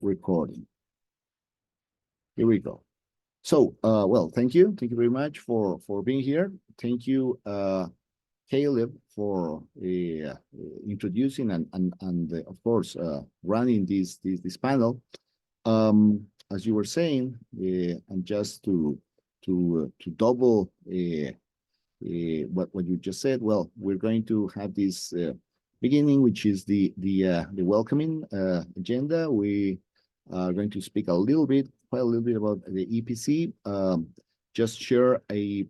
recording. Here we go. So, well, thank you. Thank you very much for being here. Thank you, Caleb, for introducing and of course, running this panel. As you were saying, and just to double what you just said, well, we're going to have this beginning, which is the welcoming agenda. We are going to speak quite a little bit about the EPC. Just share a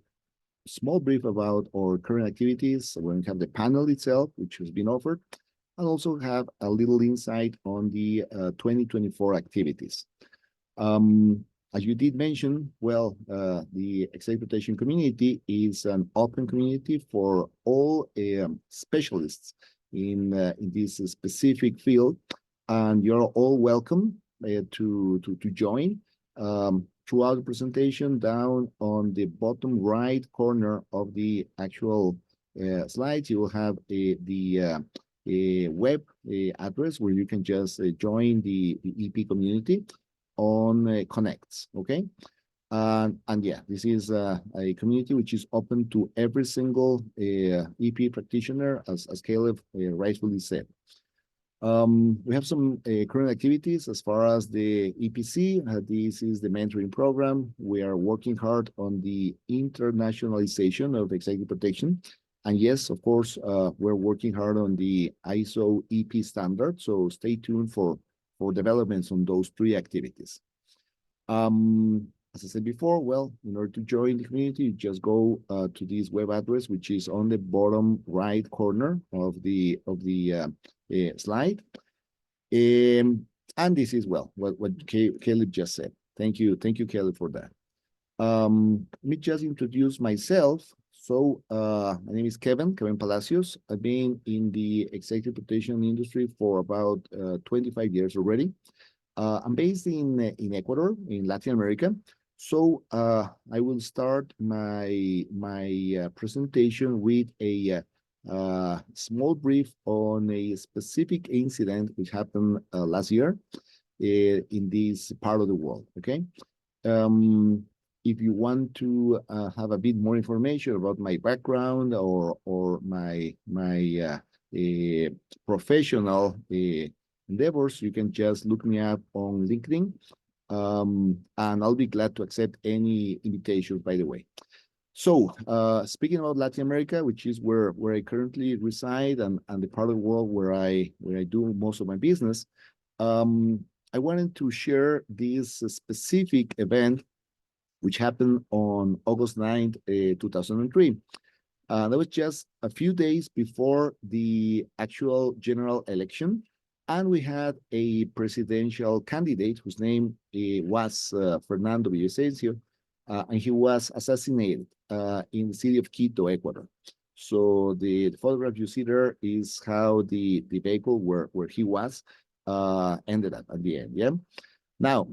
small brief about our current activities. We're going to have the panel itself, which has been offered, and also have a little insight on the 2024 activities. As you did mention, well, the executive protection community is an open community for all specialists in this specific field, and you're all welcome to join. Throughout the presentation, down on the bottom right corner of the actual slides, you will have the web address where you can just join the EP community on Connects, okay? And yeah, this is a community which is open to every single EP practitioner, as Caleb rightfully said. We have some current activities as far as the EPC. This is the mentoring program. We are working hard on the internationalization of executive protection. And yes, of course, we're working hard on the ISO EP standard. So stay tuned for developments on those three activities. As I said before, well, in order to join the community, you just go to this web address, which is on the bottom right corner of the slide. And this is, well, what Caleb just said. Thank you, Caleb, for that. Let me just introduce myself. So my name is Kevin Palacios. I've been in the executive protection industry for about 25 years already. I'm based in Ecuador, in Latin America. So I will start my presentation with a small brief on a specific incident which happened last year in this part of the world, okay? If you want to have a bit more information about my background or my professional endeavors, you can just look me up on LinkedIn, and I'll be glad to accept any invitations, by the way. So, speaking about Latin America, which is where I currently reside and the part of the world where I do most of my business, I wanted to share this specific event which happened on August 9th, 2003. That was just a few days before the actual general election, and we had a presidential candidate whose name was Fernando Villavicencio, and he was assassinated in the city of Quito, Ecuador. So the photograph you see there is how the vehicle where he was ended up at the end. Yeah. Now,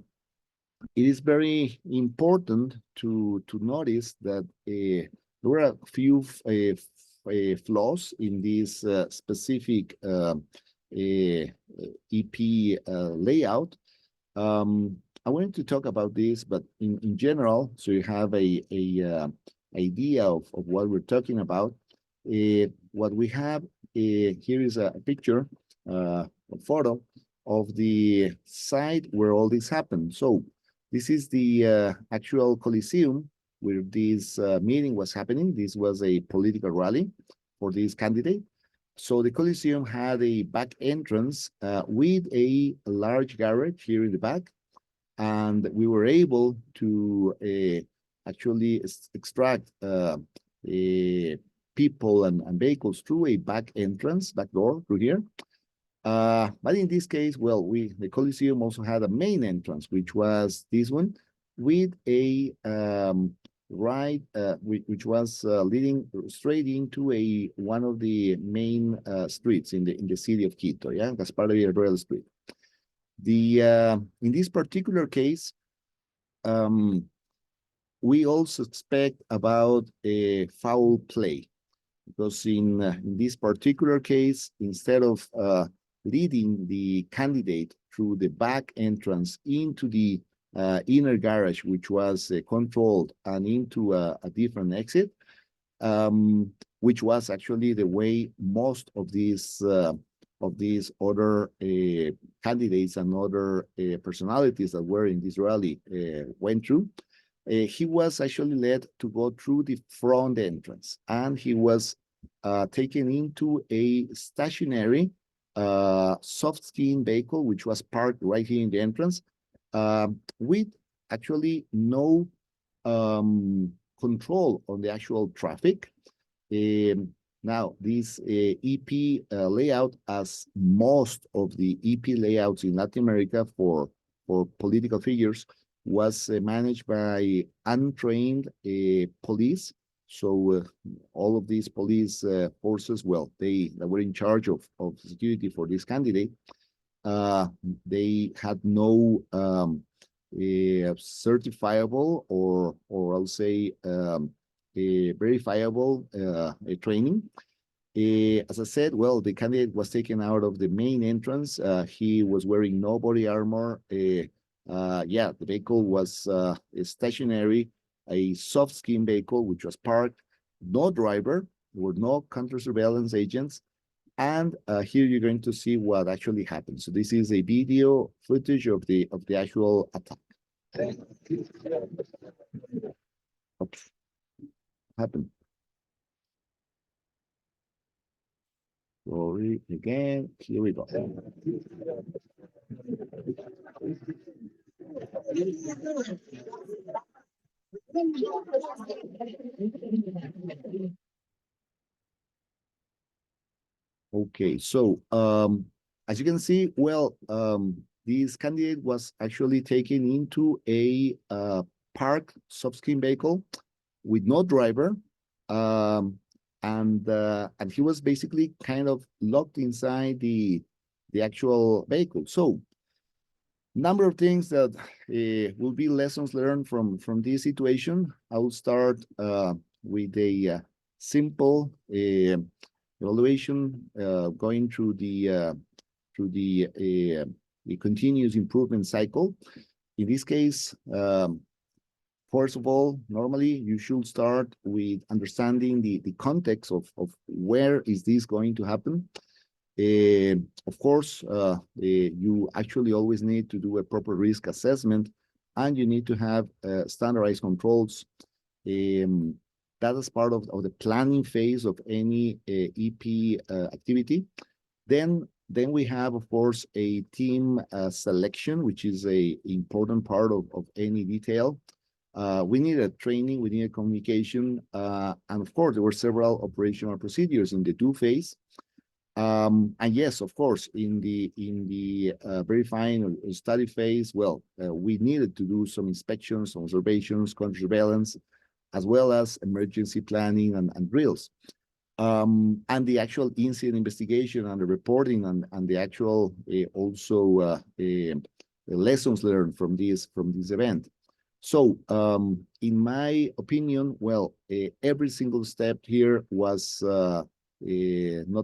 it is very important to notice that there were a few flaws in this specific EP layout. I wanted to talk about this, but in general, so you have a idea of what we're talking about. What we have here is a picture, a photo of the site where all this happened. So this is the actual Coliseum where this meeting was happening. This was a political rally for this candidate. So the Coliseum had a back entrance with a large garage here in the back. And we were able to actually extract people and vehicles through a back entrance, back door through here. But in this case, well, the Coliseum also had a main entrance, which was this one, with a which was leading straight into one of the main streets in the city of Quito, yeah, Gaspar de Villarroel Street. In this particular case, we also expect about a foul play, because in this particular case, instead of leading the candidate through the back entrance into the inner garage, which was controlled, and into a different exit, which was actually the way most of these other candidates and other personalities that were in this rally went through. He was actually led to go through the front entrance, and he was taken into a stationary soft skin vehicle, which was parked right here in the entrance, with actually no control on the actual traffic. Now, this EP layout, as most of the EP layouts in Latin America for political figures, was managed by untrained police. So all of these police forces, well, they were in charge of security for this candidate. They had no certifiable or I'll say a verifiable training. As I said, well, the candidate was taken out of the main entrance. He was wearing no body armor. Yeah, the vehicle was stationary, a soft skin vehicle, which was parked, no driver, there were no counter surveillance agents. And here you're going to see what actually happened. So this is a video footage of the actual attack. Oops. Happened. Sorry again. Here we go. Okay, so as you can see, well, this candidate was actually taken into a parked soft-skin vehicle with no driver, and he was basically kind of locked inside the actual vehicle. So, number of things that will be lessons learned from this situation. I will start with a simple evaluation, going through the continuous improvement cycle. In this case, first of all, normally you should start with understanding the context of where is this going to happen. Of course, you actually always need to do a proper risk assessment, and you need to have standardized controls. That is part of the planning phase of any EP activity. Then we have, of course, a team selection, which is a important part of any detail. We needed training, we needed communication, and of course, there were several operational procedures in the do phase. And yes, of course, in the verifying or study phase, well, we needed to do some inspections, observations, counter-surveillance, as well as emergency planning and drills. And the actual incident investigation and the reporting and the actual also the lessons learned from this event. So, in my opinion, well, every single step here was not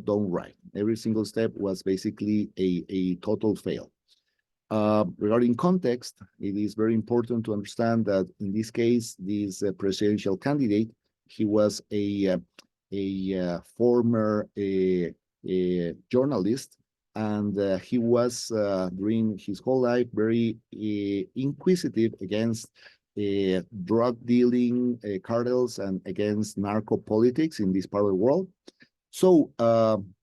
done right. Every single step was basically a total fail. Regarding context, it is very important to understand that in this case, this presidential candidate, he was a former journalist, and he was during his whole life very inquisitive against drug dealing cartels and against narco politics in this part of the world. So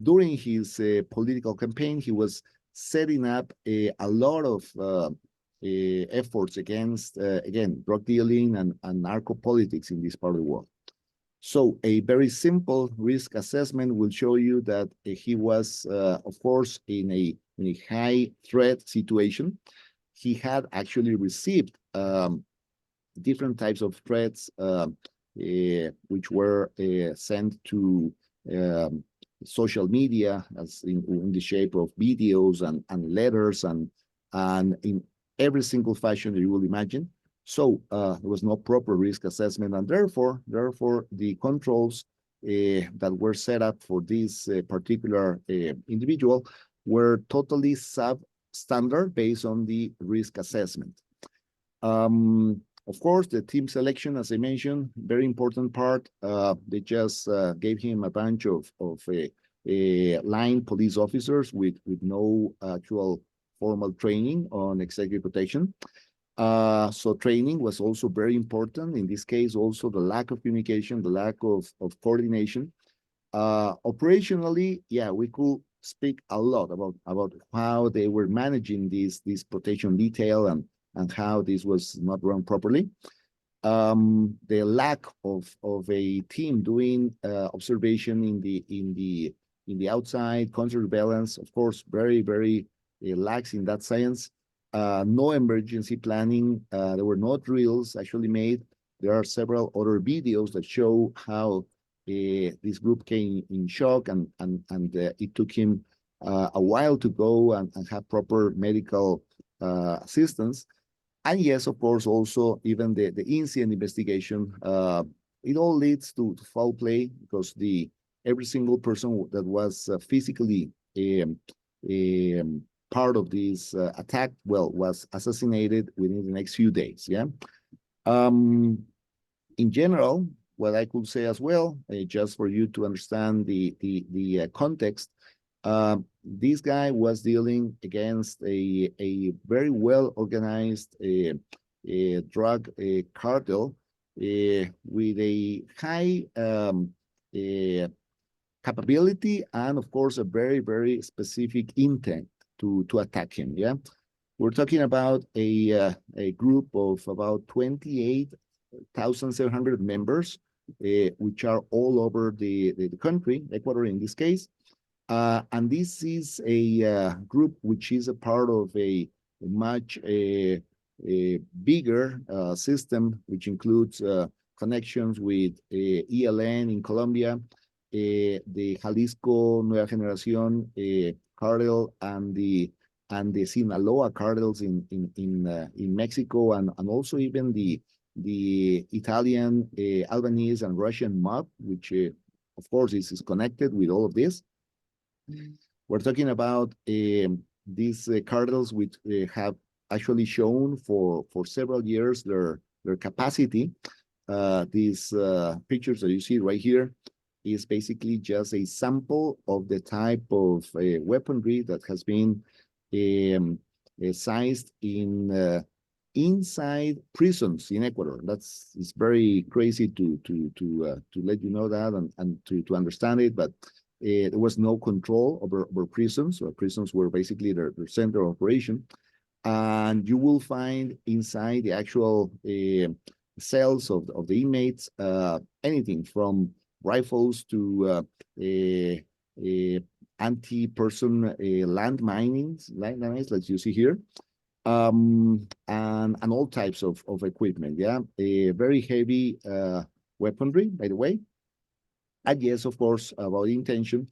during his political campaign, he was setting up a lot of efforts against, again, drug dealing and narco politics in this part of the world. So a very simple risk assessment will show you that he was, of course, in a high threat situation. He had actually received different types of threats, which were sent to social media, as in the shape of videos and letters and in every single fashion that you will imagine. So there was no proper risk assessment, and therefore the controls that were set up for this particular individual were totally standard based on the risk assessment. Of course, the team selection, as I mentioned, very important part. They just gave him a bunch of line police officers with no actual formal training on executive protection. So training was also very important. In this case, also the lack of communication, the lack of coordination. Operationally, yeah, we could speak a lot about how they were managing this protection detail and how this was not run properly. The lack of a team doing observation in the outside, counterbalance, of course, very lax in that science. No emergency planning. There were no drills actually made. There are several other videos that show how this group came in shock and it took him a while to go and have proper medical assistance. And yes, of course, also even the incident investigation, it all leads to foul play because every single person that was physically part of this attack, well, was assassinated within the next few days. Yeah. In general, what I could say as well, just for you to understand the context, this guy was dealing against a very well organized drug cartel with a high capability and of course a very specific intent to attack him. Yeah, we're talking about a group of about 28,700 members, which are all over the country, Ecuador in this case. And this is a group which is a part of a much bigger system, which includes connections with ELN in Colombia, the Jalisco Nueva Generación cartel, and the Sinaloa cartels in Mexico, and also even the Italian, Albanese, and Russian mob, which of course is connected with all of this. We're talking about these cartels which have actually shown for several years their capacity. These pictures that you see right here is basically just a sample of the type of weaponry that has been sized in inside prisons in Ecuador. It's very crazy to let you know that and to understand it, but there was no control over prisons. So prisons were basically their center of operation. And you will find inside the actual cells of the inmates anything from rifles to anti-person land mines, like you see here, and all types of equipment. Yeah, a very heavy weaponry, by the way. And yes, of course, about intention,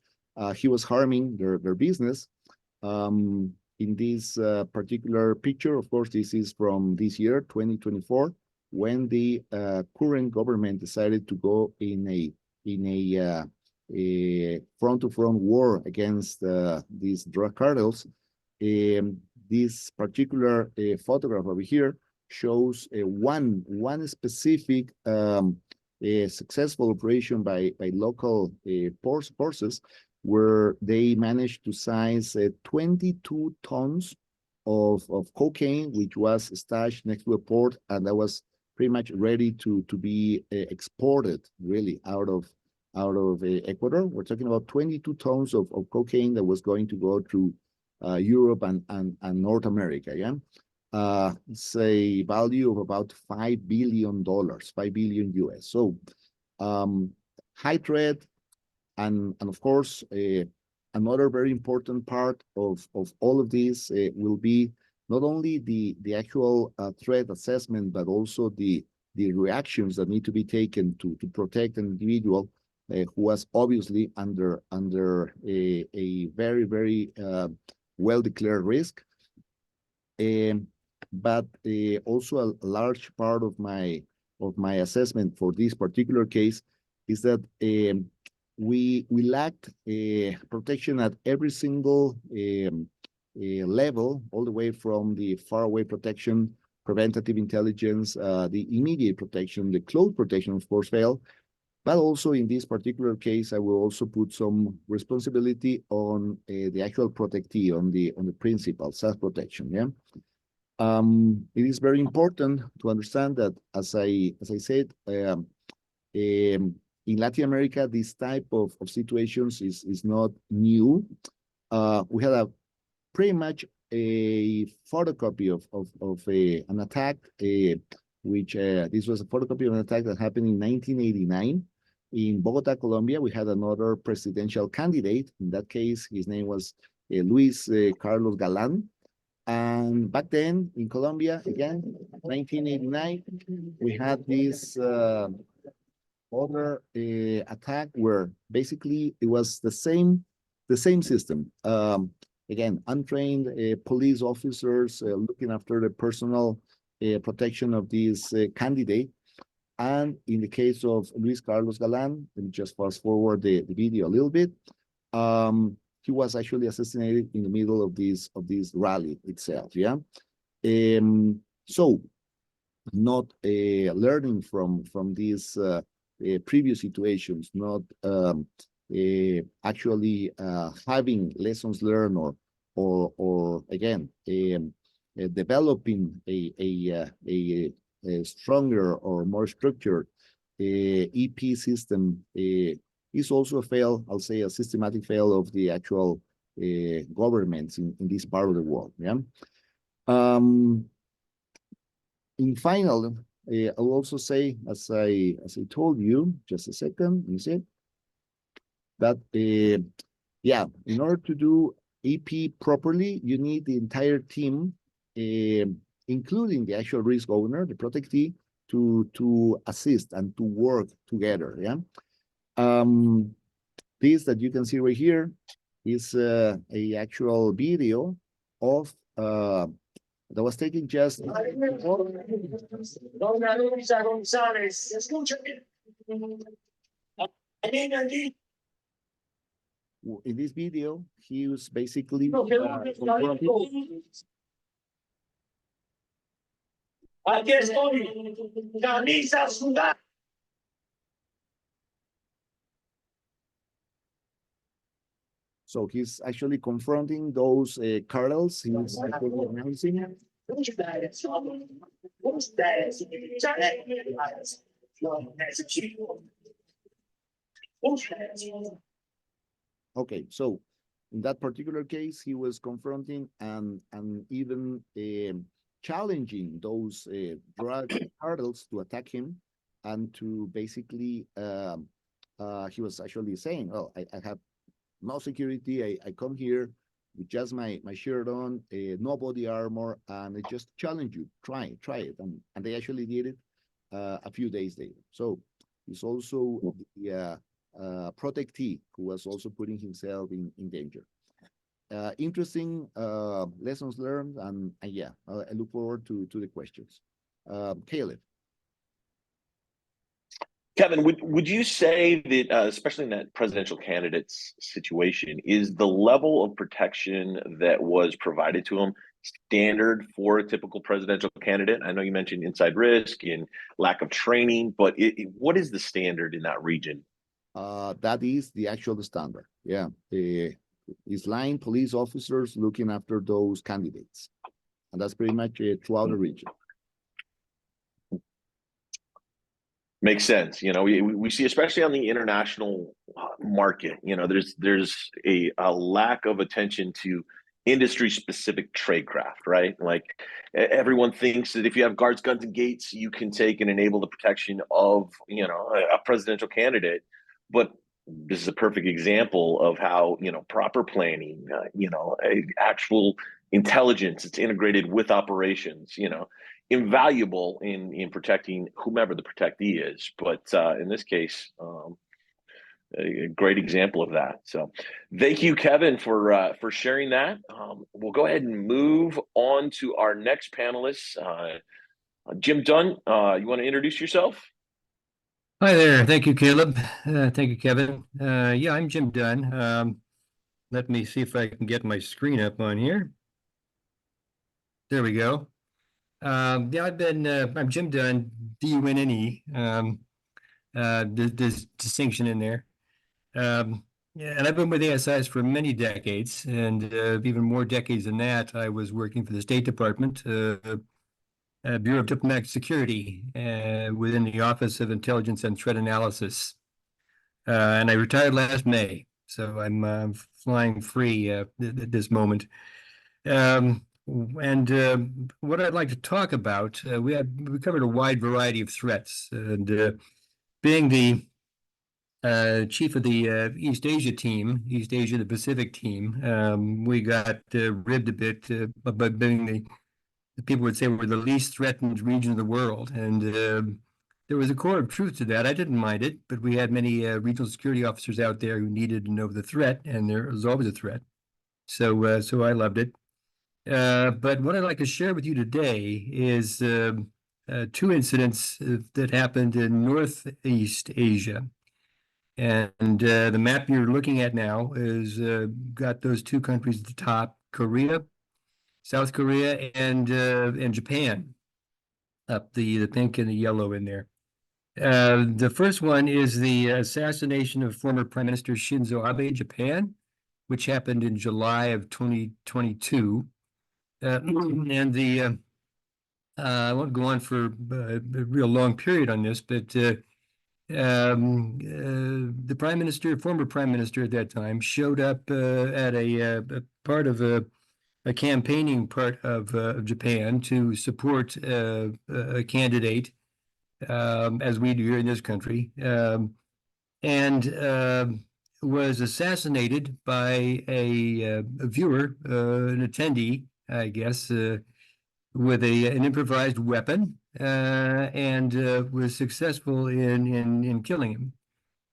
he was harming their business. In this particular picture, of course, this is from this year, 2024, when the current government decided to go in a front-to-front war against these drug cartels. This particular photograph over here shows one specific a successful operation by local forces, where they managed to seize 22 tons of cocaine, which was stashed next to a port, and that was pretty much ready to be exported really out of Ecuador. We're talking about 22 tons of cocaine that was going to go to Europe and North America. Yeah. It's a value of about $5 billion, 5 billion US. So high threat, and of course, another very important part of all of this will be not only the actual threat assessment, but also the reactions that need to be taken to protect an individual who was obviously under a very well-declared risk. But also a large part of my assessment for this particular case is that we lacked protection at every single level, all the way from the faraway protection, preventative intelligence, the immediate protection, the close protection, of course, fail. But also in this particular case, I will also put some responsibility on the actual protectee, on the principal self-protection. Yeah. It is very important to understand that, as I said, in Latin America, this type of situations is not new. We had a pretty much a photocopy of an attack, which this was a photocopy of an attack that happened in 1989 in Bogota, Colombia. We had another presidential candidate. In that case, his name was Luis Carlos Galán. And back then in Colombia, again, 1989, we had this other attack where basically it was the same system. Again, untrained police officers looking after the personal protection of this candidate. And in the case of Luis Carlos Galán, let me just fast forward the video a little bit. He was actually assassinated in the middle of this rally itself. Yeah. So, not learning from these previous situations, not actually having lessons learned, or again developing a stronger or more structured EP system is also a fail. I'll say a systematic fail of the actual governments in this part of the world. Yeah. In final, I'll also say, as I told you, just a second, you see, that yeah, in order to do EP properly, you need the entire team, including the actual risk owner, the protectee, to assist and to work together. Yeah. This that you can see right here is a actual video of that was taken just in this video. He was basically so he's actually confronting those cartels. He's actually announcing. Okay, so in that particular case, he was confronting and even challenging those drug cartels to attack him, and to basically he was actually saying, "Well, I have no security. I come here with just my shirt on, no body armor, and I just challenge you. Try it." And they actually did it a few days later. So he's also the protectee who was also putting himself in danger. Interesting lessons learned, and yeah, I look forward to the questions. Caleb. Kevin, would you say that, especially in that presidential candidate's situation, is the level of protection that was provided to him standard for a typical presidential candidate? I know you mentioned inside risk and lack of training, but what is the standard in that region? That is the actual standard. Yeah, is line police officers looking after those candidates, and that's pretty much throughout the region. Makes sense. You know, we see, especially on the international market, you know, there's a lack of attention to industry specific tradecraft, right? Like everyone thinks that if you have guards, guns, and gates, you can take and enable the protection of, you know, a presidential candidate. But this is a perfect example of how, you know, proper planning, you know, actual intelligence, it's integrated with operations, you know, invaluable in protecting whomever the protectee is. But in this case, a great example of that. So thank you, Kevin, for sharing that. We'll go ahead and move on to our next panelist. Jim Dunn, you want to introduce yourself? Hi there. Thank you, Caleb. Thank you, Kevin. Yeah, I'm Jim Dunn. Let me see if I can get my screen up on here. There we go. Yeah, I'm Jim Dunn, D-U-N-N-E. There's distinction in there. Yeah, and I've been with ASIS for many decades, and even more decades than that, I was working for the State Department, Bureau of Diplomatic Security, within the Office of Intelligence and Threat Analysis. And I retired last May, so I'm flying free at this moment. And what I'd like to talk about, we covered a wide variety of threats, and being the chief of the East Asia team, East Asia the Pacific team, we got ribbed a bit about being the people would say we're the least threatened region of the world, and there was a core of truth to that. I didn't mind it, but we had many regional security officers out there who needed to know the threat, and there was always a threat. So I loved it. But what I'd like to share with you today is two incidents that happened in Northeast Asia. And the map you're looking at now is got those two countries at the top, Korea, South Korea, and Japan, up the pink and the yellow in there. The first one is the assassination of former Prime Minister Shinzo Abe, Japan, which happened in July of 2022. And I won't go on for a real long period on this, but the former prime minister at that time, showed up at a part of a campaigning part of Japan to support a candidate, as we do here in this country, and was assassinated by a viewer, an attendee, I guess, with an improvised weapon, and was successful in killing him.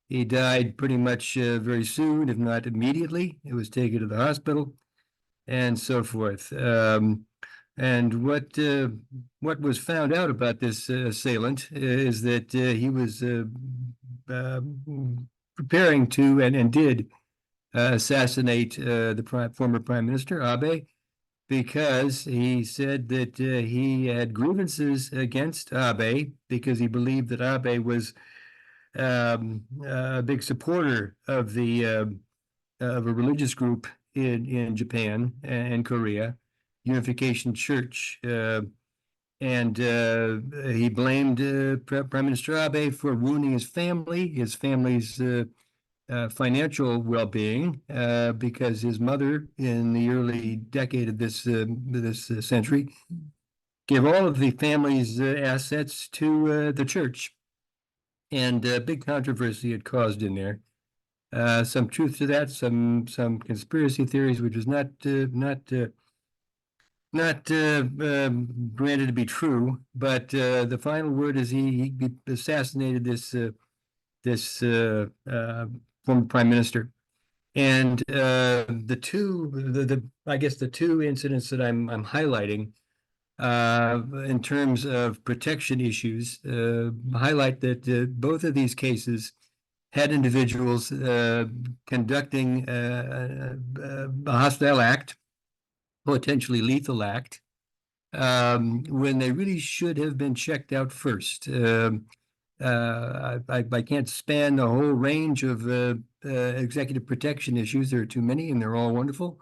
He died pretty much very soon, if not immediately. It was taken to the hospital, and so forth. And what was found out about this assailant is that he was preparing to and did assassinate the former Prime Minister Abe, because he said that he had grievances against Abe because he believed that Abe was a big supporter of of a religious group in Japan and Korea, Unification Church, and he blamed Prime Minister Abe for ruining his family's financial well-being, because his mother, in the early decade of this century, gave all of the family's assets to the church, and big controversy it caused in there. Some truth to that, some conspiracy theories, which is not granted to be true, but the final word is he assassinated this former prime minister. And I guess the two incidents that I'm highlighting in terms of protection issues highlight that both of these cases had individuals conducting a hostile act, potentially lethal act, when they really should have been checked out first. I can't span the whole range of executive protection issues. There are too many, and they're all wonderful.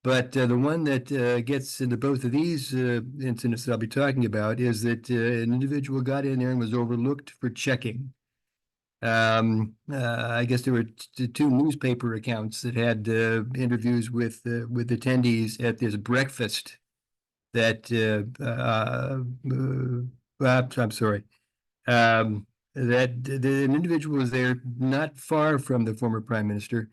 But the one that gets into both of these incidents that I'll be talking about is that an individual got in there and was overlooked for checking. I guess there were two newspaper accounts that had interviews with attendees at this breakfast that I'm sorry. That an individual was there not far from the former prime minister,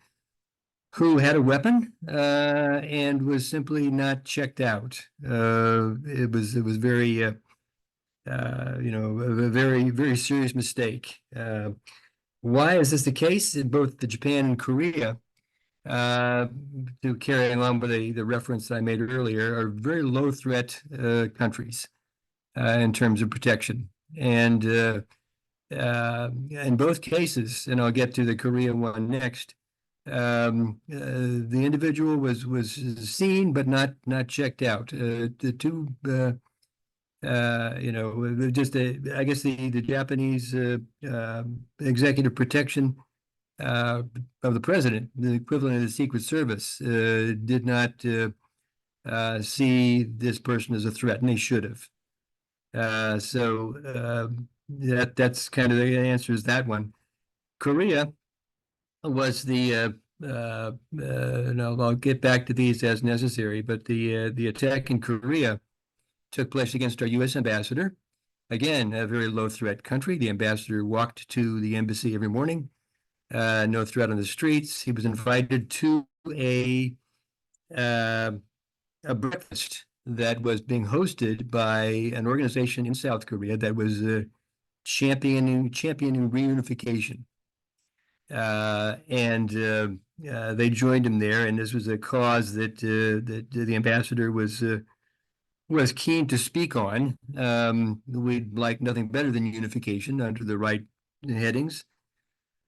who had a weapon and was simply not checked out. It was very a very serious mistake. Why is this the case in both the Japan and Korea? To carry along with the reference I made earlier, are very low threat countries in terms of protection. And in both cases, and I'll get to the Korea one next, The individual was seen but not checked out. The two, just I guess the Japanese executive protection of the president, the equivalent of the Secret Service, did not see this person as a threat, and they should have. That's kind of the answer is that one. Korea was no, I'll get back to these as necessary, but the attack in Korea took place against our U.S. ambassador. Again, a very low threat country. The ambassador walked to the embassy every morning. No threat on the streets. He was invited to uh, a breakfast that was being hosted by an organization in South Korea that was championing reunification. They joined him there, and this was a cause that the ambassador was keen to speak on. We'd like nothing better than unification under the right headings.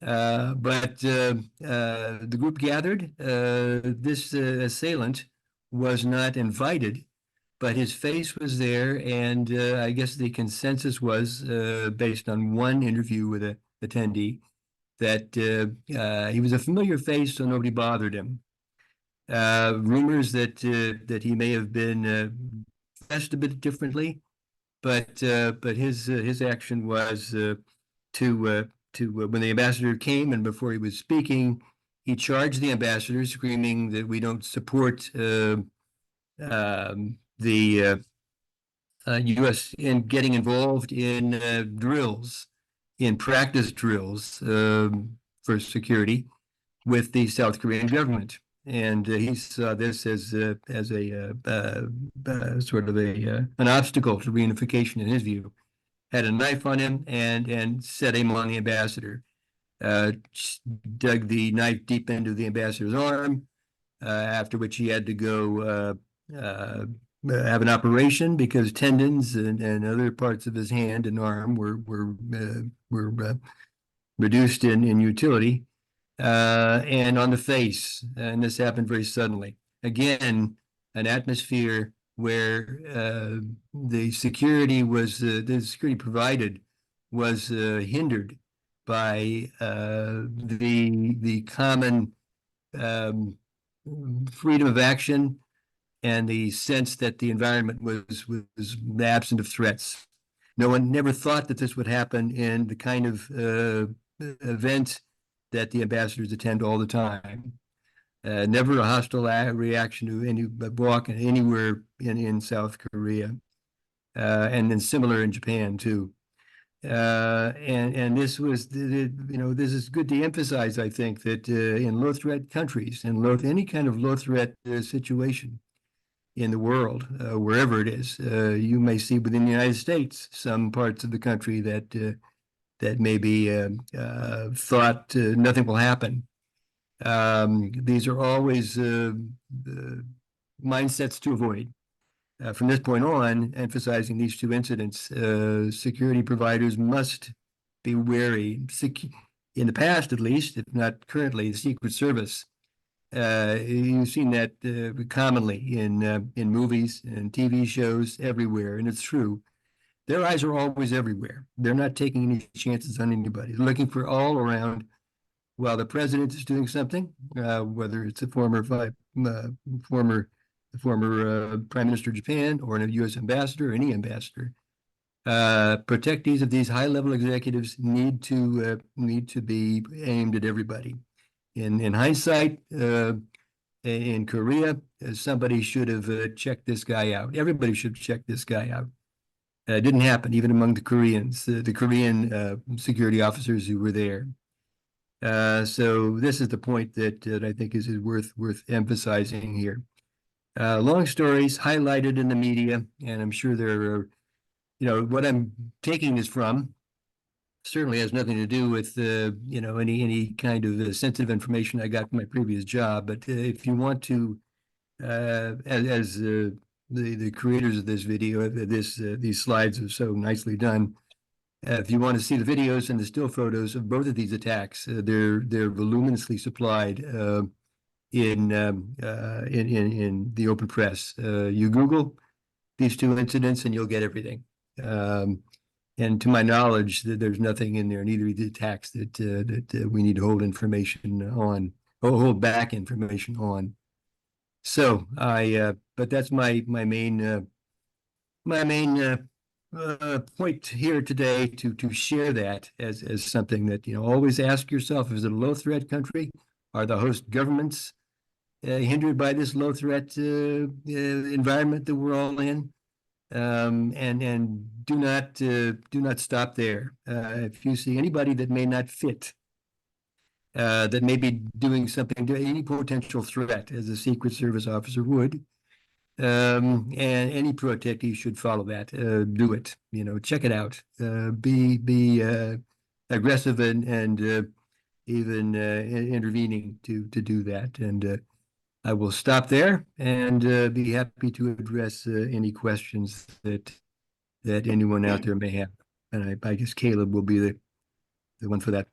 But the group gathered. This assailant was not invited, but his face was there, and I guess the consensus was, based on one interview with an attendee, that he was a familiar face, so nobody bothered him. Rumors that he may have been dressed a bit differently, but his action was to when the ambassador came and before he was speaking, he charged the ambassador, screaming that we don't support the U.S. in getting involved in drills, in practice drills for security with the South Korean government. And he saw this as a sort of an obstacle to reunification in his view. Had a knife on him and set him on the ambassador. Dug the knife deep into the ambassador's arm, after which he had to go have an operation because tendons and other parts of his hand and arm were reduced in utility, and on the face. And this happened very suddenly. Again, an atmosphere where the security provided was hindered by the common freedom of action and the sense that the environment was absent of threats. No one never thought that this would happen in the kind of event that the ambassadors attend all the time. Never a hostile reaction to any walk anywhere in South Korea, and then similar in Japan too. And this was, this is good to emphasize, I think, that in low threat countries, in any kind of low threat situation in the world, wherever it is, you may see within the United States some parts of the country that maybe thought nothing will happen. These are always mindsets to avoid. From this point on, emphasizing these two incidents, security providers must be wary. In the past, at least, if not currently, the Secret Service. You've seen that commonly in movies and TV shows everywhere, and it's true. Their eyes are always everywhere. They're not taking any chances on anybody. They're looking for all around. While the president is doing something, whether it's a former prime minister of Japan or a U.S. ambassador, or any ambassador, protectees of these high-level executives need to be aimed at everybody. In hindsight, in Korea, somebody should have checked this guy out. Everybody should check this guy out. It didn't happen even among the Koreans, the Korean security officers who were there. So this is the point that I think is worth emphasizing here. Long stories highlighted in the media, and I'm sure there are, what I'm taking this from certainly has nothing to do with, any kind of sensitive information I got from my previous job. But if you want to, as the creators of this video, these slides are so nicely done, If you want to see the videos and the still photos of both of these attacks, they're voluminously supplied in the open press. You Google these two incidents and you'll get everything. And to my knowledge, there's nothing in there, neither of the attacks that we need to hold information on, or hold back information on. So but that's my main point here today to share that as something that, always ask yourself: is it a low threat country? Are the host governments hindered by this low threat environment that we're all in? And do not stop there. If you see anybody that may not fit, that may be doing something to any potential threat, as a Secret Service officer would, and any protectee should follow that. Do it. Check it out. Be aggressive and even intervening to do that. And I will stop there and be happy to address any questions that anyone out there may have. And I guess Caleb will be the one for that.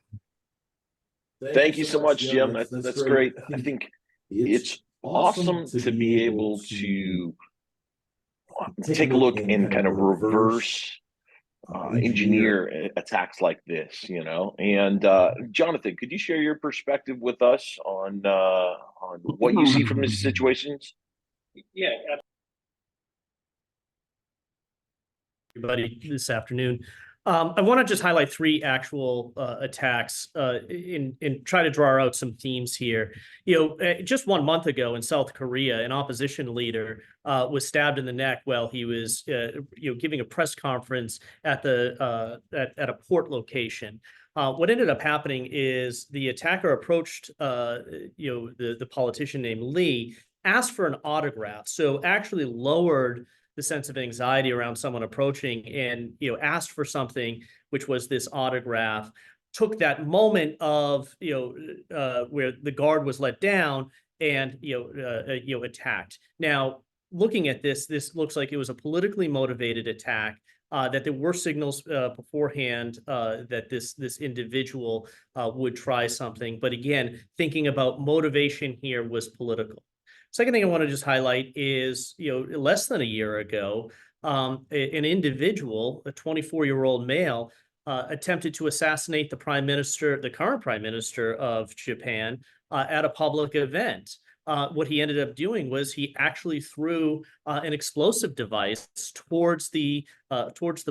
Thank you so much, Jim. That's great. I think it's awesome to be able to take a look and kind of reverse engineer attacks like this, And Jonathan, could you share your perspective with us on what you see from these situations? Yeah, everybody this afternoon. I want to just highlight three actual attacks and try to draw out some themes here. Just 1 month ago in South Korea, an opposition leader was stabbed in the neck while he was, giving a press conference at at a port location. What ended up happening is the attacker approached, the politician named Lee, asked for an autograph, so actually lowered the sense of anxiety around someone approaching and, asked for something, which was this autograph, took that moment of, where the guard was let down and, attacked. Now, looking at this looks like it was a politically motivated attack, that there were signals beforehand that this individual would try something. But again, thinking about motivation here was political. Second thing I want to just highlight is, less than a year ago, an individual, a 24-year-old male, attempted to assassinate the current prime minister of Japan, at a public event. What he ended up doing was he actually threw an explosive device towards the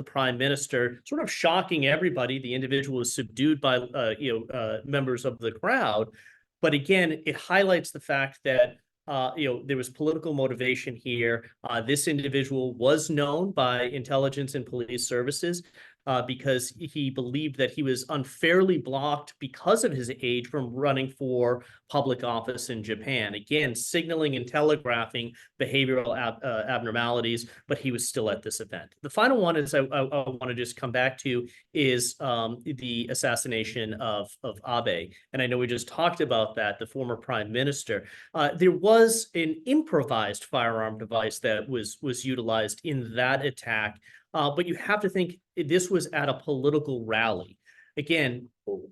prime minister, sort of shocking everybody. The individual was subdued by members of the crowd, but again, it highlights the fact that there was political motivation here. This individual was known by intelligence and police services because he believed that he was unfairly blocked because of his age from running for public office in Japan. Again, signaling and telegraphing behavioral abnormalities, but he was still at this event. The final one is I want to just come back to is the assassination of Abe. And I know we just talked about that, the former prime minister. There was an improvised firearm device that was utilized in that attack. But you have to think this was at a political rally. Again,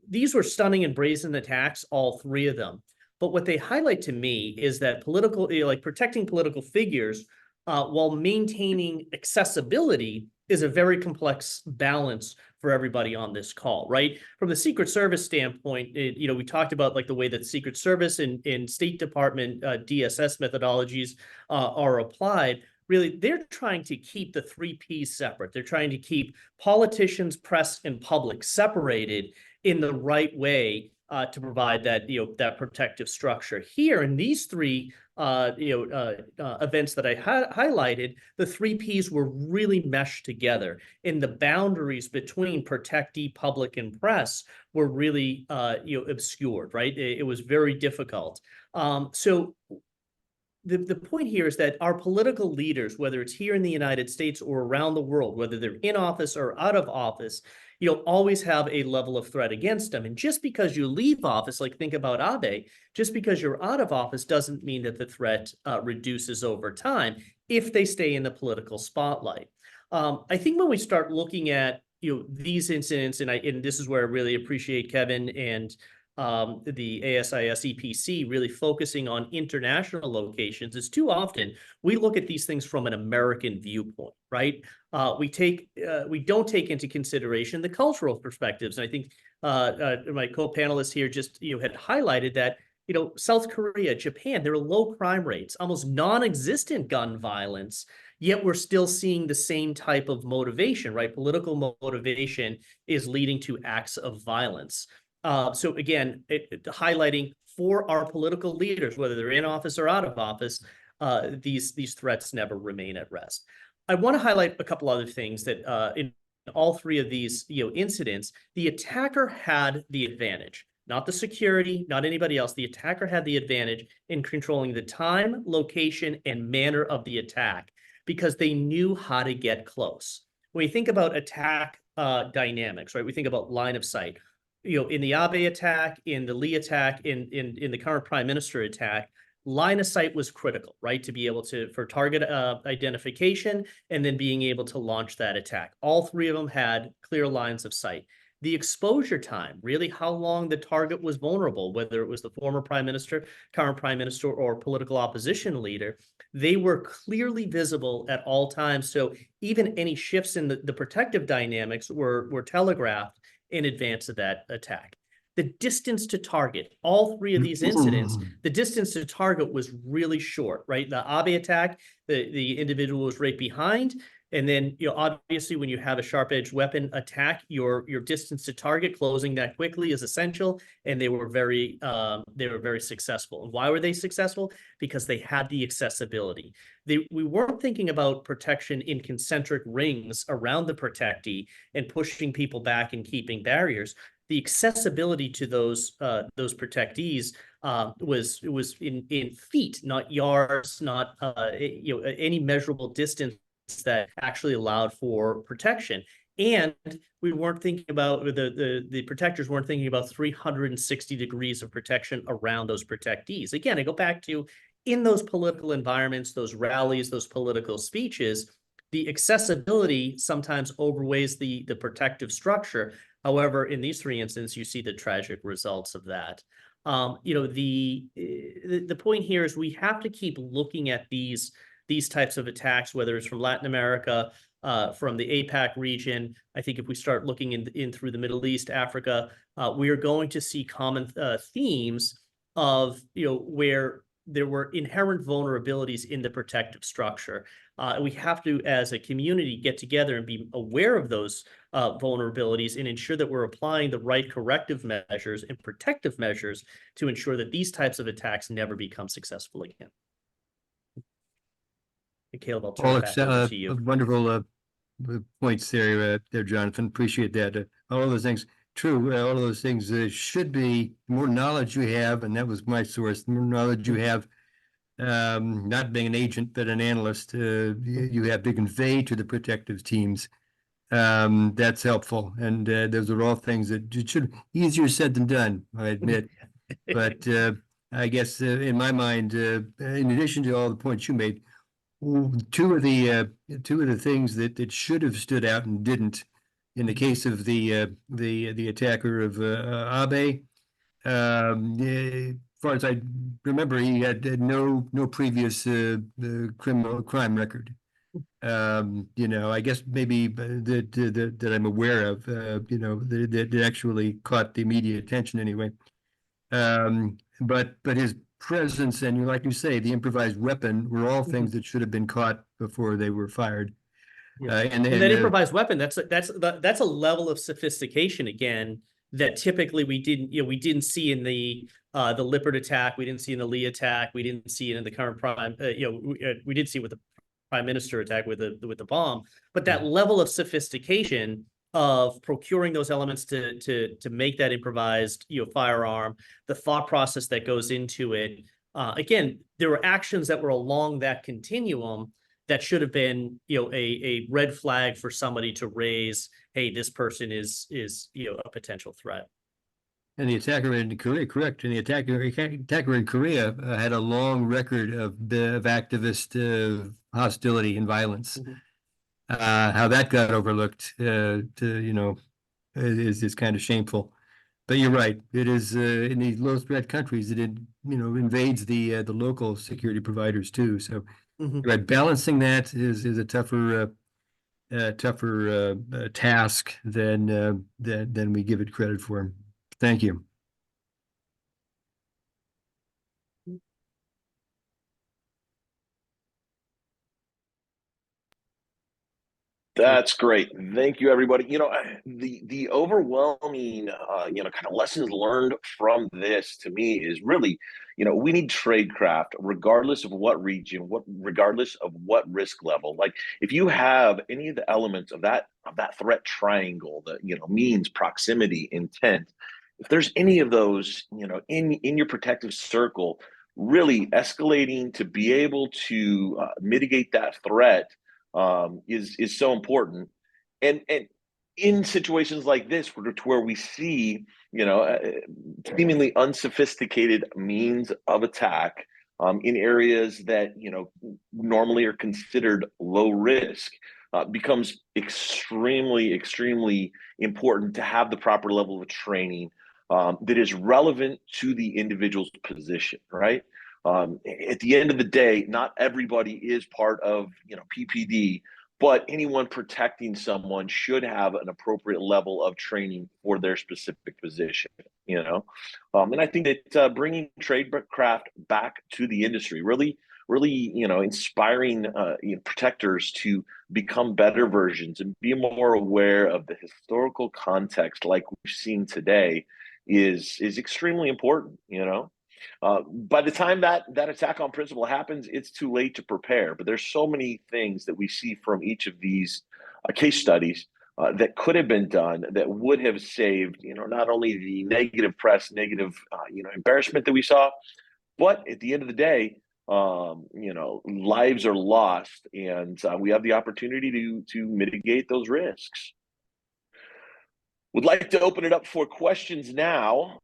these were stunning and brazen attacks, all three of them. But what they highlight to me is that protecting political figures while maintaining accessibility is a very complex balance for everybody on this call, right? From the Secret Service standpoint, we talked about the way that Secret Service and State Department DSS methodologies are applied. Really, they're trying to keep the three Ps separate. They're trying to keep politicians, press, and public separated in the right way to provide that that protective structure. Here in these three events that I highlighted, the three Ps were really meshed together, and the boundaries between protectee, public, and press were really obscured. Right, it was very difficult. So. The point here is that our political leaders, whether it's here in the United States or around the world, whether they're in office or out of office, always have a level of threat against them. And just because you leave office, think about Abe, just because you're out of office doesn't mean that the threat reduces over time if they stay in the political spotlight. I think when we start looking at these incidents, and this is where I really appreciate Kevin and the ASIS EPC really focusing on international locations, is too often we look at these things from an American viewpoint, right? We don't take into consideration the cultural perspectives. And I think my co-panelists here just had highlighted that South Korea, Japan, there are low crime rates, almost non-existent gun violence, yet we're still seeing the same type of motivation, right? Political motivation is leading to acts of violence. So again, highlighting for our political leaders, whether they're in office or out of office, these threats never remain at rest. I want to highlight a couple other things that in all three of these incidents, the attacker had the advantage, not the security, not anybody else. The attacker had the advantage in controlling the time, location, and manner of the attack because they knew how to get close. When you think about attack dynamics, right? We think about line of sight. In the Abe attack, in the Lee attack, in the current prime minister attack, line of sight was critical, right? To be able for target identification and then being able to launch that attack. All three of them had clear lines of sight. The exposure time, really how long the target was vulnerable, whether it was the former prime minister, current prime minister, or political opposition leader, they were clearly visible at all times. So even any shifts in the protective dynamics were telegraphed in advance of that attack. The distance to target, all three of these incidents, the distance to target was really short, right? The Abe attack, the individual was right behind. And then, obviously, when you have a sharp-edged weapon attack, your distance to target, closing that quickly is essential. And they were very successful. And why were they successful? Because they had the accessibility. We weren't thinking about protection in concentric rings around the protectee and pushing people back and keeping barriers. The accessibility to those protectees was in feet, not yards, not any measurable distance that actually allowed for protection. And we weren't thinking about the protectors weren't thinking about 360 degrees of protection around those protectees. Again, I go back to in those political environments, those rallies, those political speeches, the accessibility sometimes overweighs the protective structure. However, in these three instances, you see the tragic results of that. The point here is we have to keep looking at these types of attacks, whether it's from Latin America, from the APAC region. I think if we start looking in through the Middle East, Africa, we are going to see common themes of where there were inherent vulnerabilities in the protective structure. We have to, as a community, get together and be aware of those vulnerabilities and ensure that we're applying the right corrective measures and protective measures to ensure that these types of attacks never become successful again. Caleb, I'll turn it back over to you. Wonderful points there, Jonathan. Appreciate that. All of those things, true. All of those things should be more knowledge you have, and that was my source. The more knowledge you have, not being an agent but an analyst, you have to convey to the protective teams. That's helpful, and those are all things that should easier said than done, I admit. But I guess in my mind, in addition to all the points you made, two of the things that should have stood out and didn't, in the case of the attacker of Abe, as far as I remember, he had no previous crime record. I guess maybe that I'm aware of, that actually caught the media attention anyway. But his presence and, like you say, the improvised weapon were all things that should have been caught before they were fired. And that improvised weapon, that's a level of sophistication again that typically we didn't see in the Lippert attack, we didn't see in the Lee attack, we didn't see it in the current prime. We did see with the prime minister attack with the bomb, but that level of sophistication of procuring those elements to make that improvised firearm, the thought process that goes into it. Again, there were actions that were along that continuum that should have been a red flag for somebody to raise. Hey, this person is a potential threat. And the attacker in Korea, correct? And the attacker in Korea had a long record of activist hostility and violence. How that got overlooked, is kind of shameful. But you're right. It is in these low threat countries. It invades the local security providers too. So Mhm. you're right. Balancing that is a tougher task than we give it credit for. Thank you. That's great. Thank you, everybody. The overwhelming, kind of lessons learned from this to me is really, we need tradecraft, regardless of what region, regardless of what risk level. Like, if you have any of the elements of that threat triangle, that means proximity, intent. If there's any of those, in your protective circle, really escalating to be able to mitigate that threat is so important, and in situations like this, where we see seemingly unsophisticated means of attack in areas that normally are considered low risk, becomes extremely important to have the proper level of training that is relevant to the individual's position, right? At the end of the day, not everybody is part of PPD, but anyone protecting someone should have an appropriate level of training for their specific position. And I think that bringing tradecraft back to the industry, really inspiring protectors to become better versions and be more aware of the historical context, like we've seen today, is extremely important. By the time that attack on principle happens, it's too late to prepare. But there's so many things that we see from each of these case studies that could have been done, that would have saved, not only the negative press, negative, embarrassment that we saw, but at the end of the day, lives are lost, and we have the opportunity to mitigate those risks. Would like to open it up for questions now.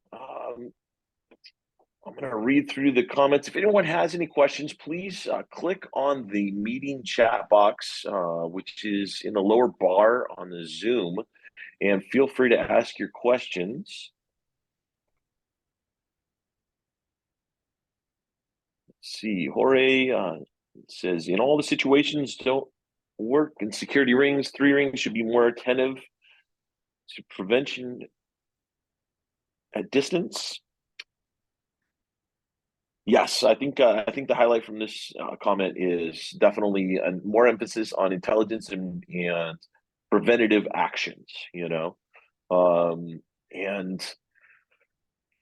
I'm going to read through the comments. If anyone has any questions, please click on the meeting chat box, which is in the lower bar on the Zoom, and feel free to ask your questions. Let's see, Jorge says, in all the situations don't work in security rings, 3 rings should be more attentive to prevention at distance. Yes, I think the highlight from this comment is definitely more emphasis on intelligence and preventative actions. And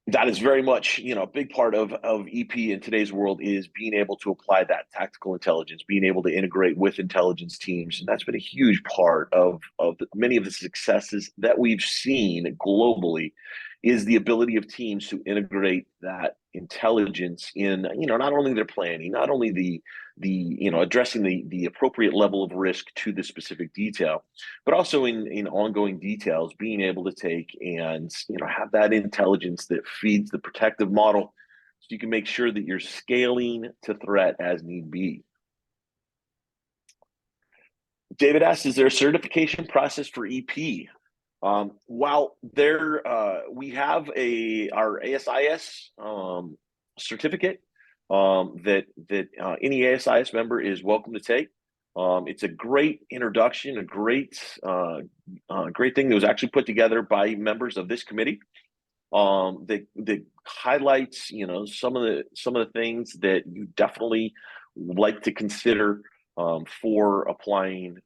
that is very much a big part of EP in today's world, is being able to apply that tactical intelligence, being able to integrate with intelligence teams, and that's been a huge part of many of the successes that we've seen globally. Is the ability of teams to integrate that intelligence in, not only their planning, not only the addressing the appropriate level of risk to the specific detail, but also in ongoing details, being able to take and have that intelligence that feeds the protective model, so you can make sure that you're scaling to threat as need be. David asks, is there a certification process for EP? While we have our ASIS certificate that any ASIS member is welcome to take. It's a great introduction, a great thing that was actually put together by members of this committee. That highlights some of the things that you definitely like to consider for applying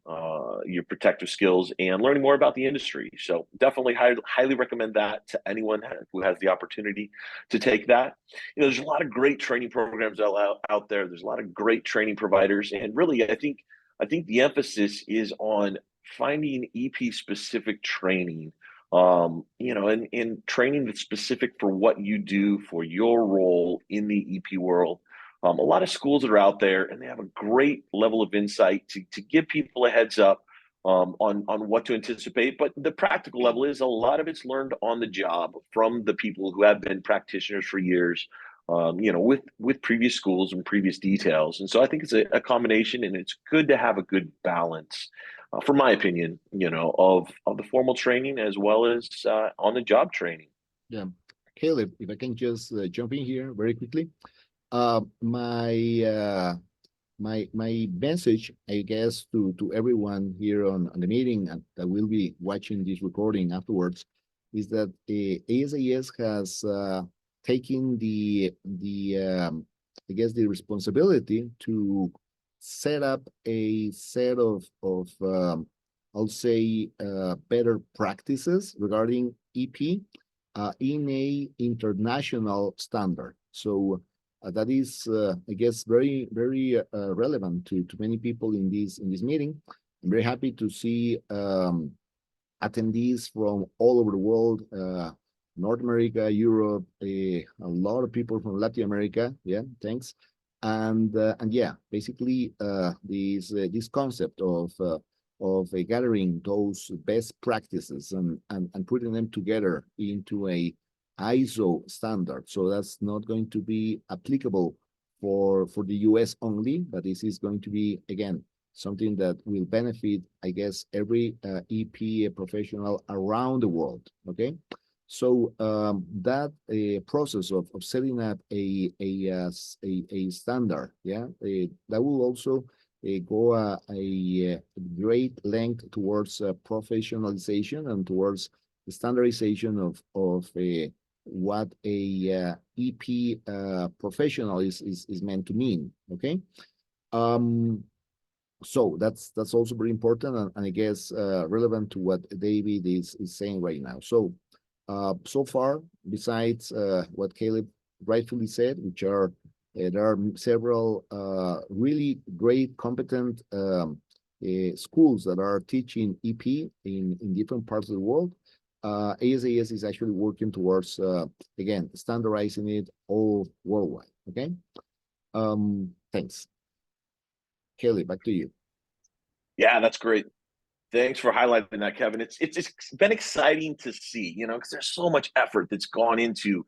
your protective skills and learning more about the industry. So definitely highly recommend that to anyone who has the opportunity to take that. There's a lot of great training programs out there. There's a lot of great training providers, and really, I think the emphasis is on finding EP specific training. And training that's specific for what you do, for your role in the EP world. A lot of schools that are out there, and they have a great level of insight to give people a heads up on what to anticipate. But the practical level is, a lot of it's learned on the job from the people who have been practitioners for years, with previous schools and previous details. And so I think it's a combination, and it's good to have a good balance. from my opinion, of the formal training as well as on the job training. Yeah. Caleb, if I can just jump in here very quickly. My my message, I guess, to everyone here on the meeting and that will be watching this recording afterwards, is that ASIS has taken I guess the responsibility to set up a set of I'll say better practices regarding EP in a international standard. So that is, I guess, very relevant to many people in this meeting. I'm very happy to see attendees from all over the world, North America, Europe, a lot of people from Latin America. Yeah, thanks. And yeah, basically this concept of gathering those best practices and putting them together into a ISO standard. So that's not going to be applicable for the US only, but this is going to be, again, something that will benefit, I guess, every EP professional around the world. Okay. So that process of setting up a standard, yeah, that will also go a great length towards professionalization and towards the standardization of what a EP professional is meant to mean. Okay. So that's also very important and I guess relevant to what David is saying right now. So so far, besides what Caleb rightfully said, which are there are several really great, competent schools that are teaching EP in different parts of the world. ASIS is actually working towards again standardizing it all worldwide. Okay. Thanks. Kelly, back to you. Yeah, that's great. Thanks for highlighting that, Kevin. It's been exciting to see, because there's so much effort that's gone into,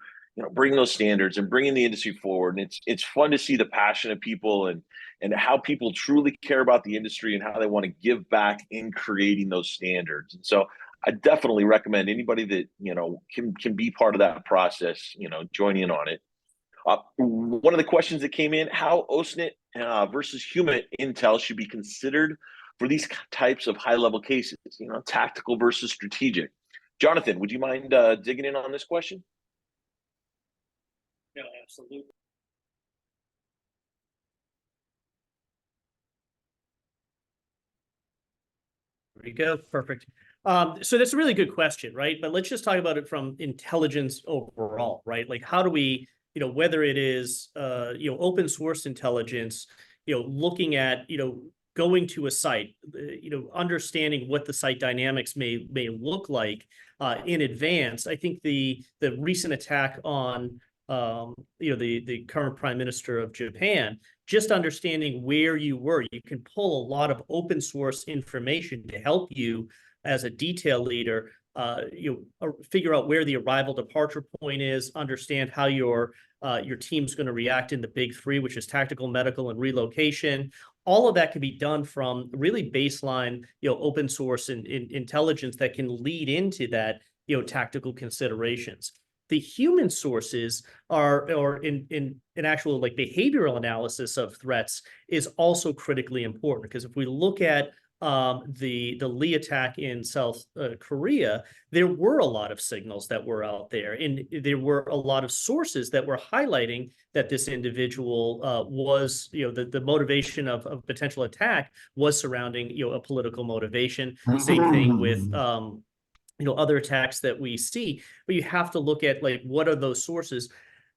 bringing those standards and bringing the industry forward. And it's fun to see the passion of people and how people truly care about the industry and how they want to give back in creating those standards. And so I definitely recommend anybody that, can be part of that process, join in on it. One of the questions that came in, how OSNT versus human intel should be considered for these types of high-level cases, tactical versus strategic. Jonathan, would you mind digging in on this question? No, absolutely. There you go. Perfect. So that's a really good question, right? But let's just talk about it from intelligence overall, right? Like how do we, whether it is, open source intelligence, looking at, going to a site, understanding what the site dynamics may look like in advance. I think the recent attack on the current prime minister of Japan, just understanding where you were, you can pull a lot of open source information to help you as a detail leader, figure out where the arrival departure point is, understand how your team's going to react in the big three, which is tactical, medical, and relocation. All of that can be done from really baseline, open source and intelligence that can lead into that, tactical considerations. The human sources or in actual like behavioral analysis of threats is also critically important, because if we look at the Lee attack in South Korea, there were a lot of signals that were out there, and there were a lot of sources that were highlighting that this individual was, the motivation of potential attack was surrounding, a political motivation. Same thing with other attacks that we see, but you have to look at like what are those sources.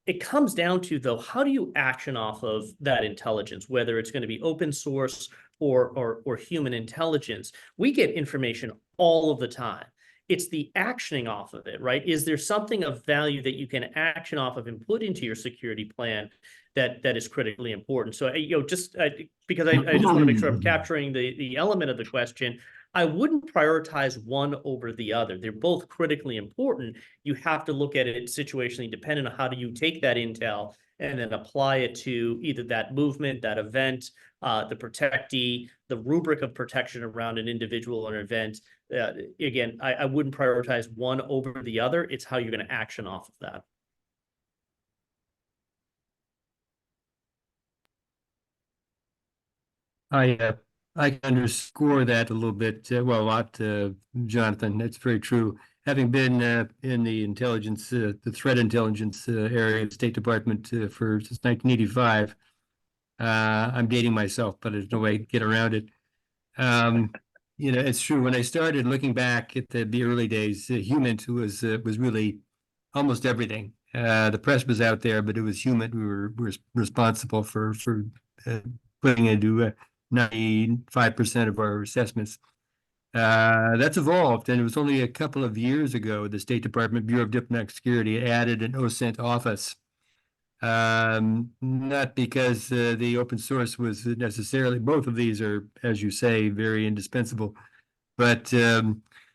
It comes down to, though, how do you action off of that intelligence, whether it's going to be open source or human intelligence. We get information all of the time. It's the actioning off of it, right? Is there something of value that you can action off of and put into your security plan that is critically important? So, just because I just want to make sure I'm capturing the element of the question, I wouldn't prioritize one over the other. They're both critically important. You have to look at it situationally dependent on how do you take that intel and then apply it to either that movement, that event, the protectee, the rubric of protection around an individual or an event. Again, I wouldn't prioritize one over the other. It's how you're going to action off of that. I can underscore that a little bit. Well, a lot, Jonathan. That's very true. Having been in the intelligence, the threat intelligence area of the State Department since 1985, I'm dating myself, but there's no way to get around it. It's true. When I started looking back at the early days, human was really almost everything. The press was out there, but it was human. We were responsible for putting into 95% of our assessments. That's evolved, and it was only a couple of years ago the State Department Bureau of Diplomatic Security added an OSINT office. Not because the open source was necessarily, both of these are, as you say, very indispensable, but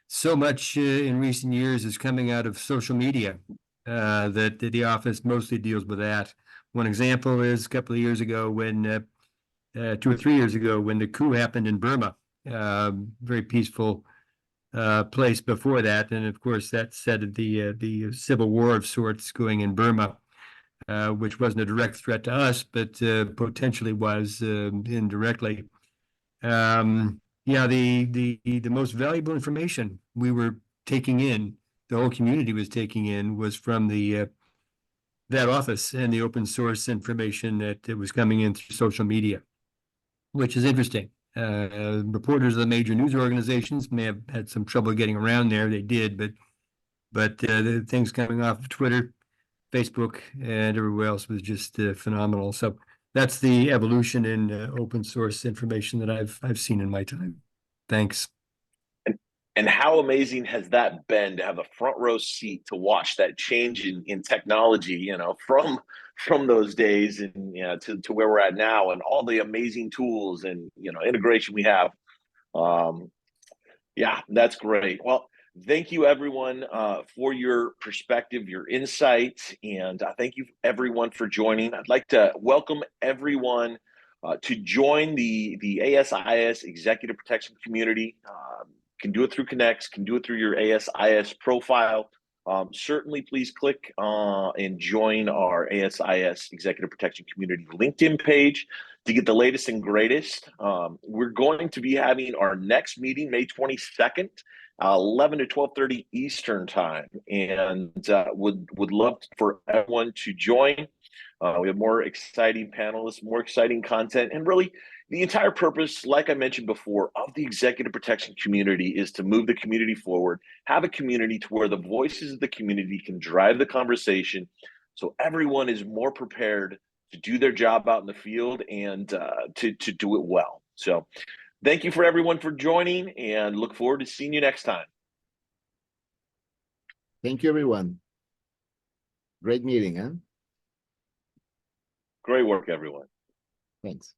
so much in recent years is coming out of social media that the office mostly deals with that. One example is a couple of years ago when 2 or 3 years ago when the coup happened in Burma, very peaceful place before that, and of course that set the civil war of sorts going in Burma. Which wasn't a direct threat to us, but potentially was indirectly. The most valuable information we were taking in, the whole community was taking in, was from that office and the open source information that was coming in through social media, which is interesting. Reporters of the major news organizations may have had some trouble getting around there. They did, but the things coming off of Twitter, Facebook, and everywhere else was just phenomenal. So that's the evolution in open source information that I've seen in my time. Thanks. And how amazing has that been to have a front row seat to watch that change in technology, from those days and to where we're at now, and all the amazing tools and integration we have. Yeah, that's great. Well, thank you, everyone, for your perspective, your insights, and thank you, everyone, for joining. I'd like to welcome everyone to join the ASIS Executive Protection Community. Can do it through Connects, can do it through your ASIS profile. Certainly, please click and join our ASIS Executive Protection Community LinkedIn page to get the latest and greatest. We're going to be having our next meeting May 22nd, 11 to 12:30 Eastern time, and would love for everyone to join. We have more exciting panelists, more exciting content, and really the entire purpose, like I mentioned before, of the executive protection community is to move the community forward, have a community to where the voices of the community can drive the conversation, so everyone is more prepared to do their job out in the field and to do it well. So thank you for everyone for joining, and look forward to seeing you next time. Thank you, everyone. Great meeting, huh? Great work, everyone. Thanks.